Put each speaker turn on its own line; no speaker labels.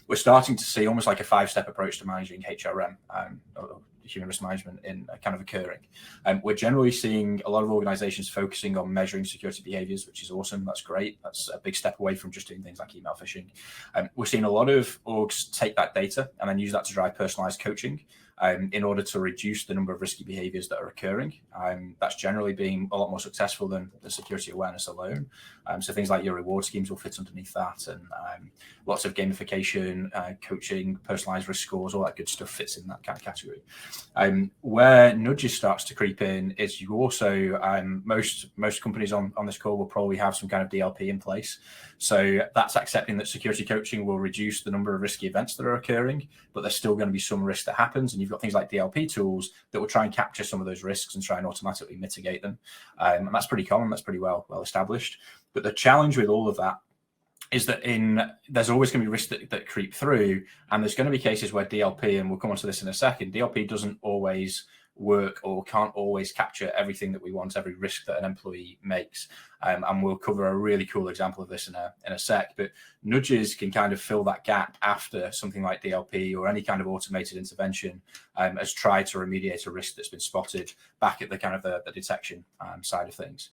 we're starting to see almost like a 5-step approach to managing HRM, or human risk management in kind of occurring. We're generally seeing a lot of organizations focusing on measuring security behaviors, which is awesome. That's great. That's a big step away from just doing things like email phishing. We're seeing a lot of orgs take that data and then use that to drive personalized coaching in order to reduce the number of risky behaviors that are occurring. That's generally being a lot more successful than the security awareness alone. So things like your reward schemes will fit underneath that, and lots of gamification, coaching, personalized risk scores, all that good stuff fits in that kind of category. Where nudges starts to creep in is you also, most companies on this call will probably have some kind of DLP in place. So that's accepting that security coaching will reduce the number of risky events that are occurring, but there's still going to be some risk that happens. And you've got things like DLP tools that will try and capture some of those risks and try and automatically mitigate them. And that's pretty common. That's pretty well established. But the challenge with all of that is that there's always going to be risks that creep through, and there's going to be cases where DLP, and we'll come on to this in a second, DLP doesn't always work or can't always capture everything that we want, every risk that an employee makes. And we'll cover a really cool example of this in a sec, but nudges can kind of fill that gap after something like DLP or any kind of automated intervention has tried to remediate a risk that's been spotted back at the kind of the detection side of things.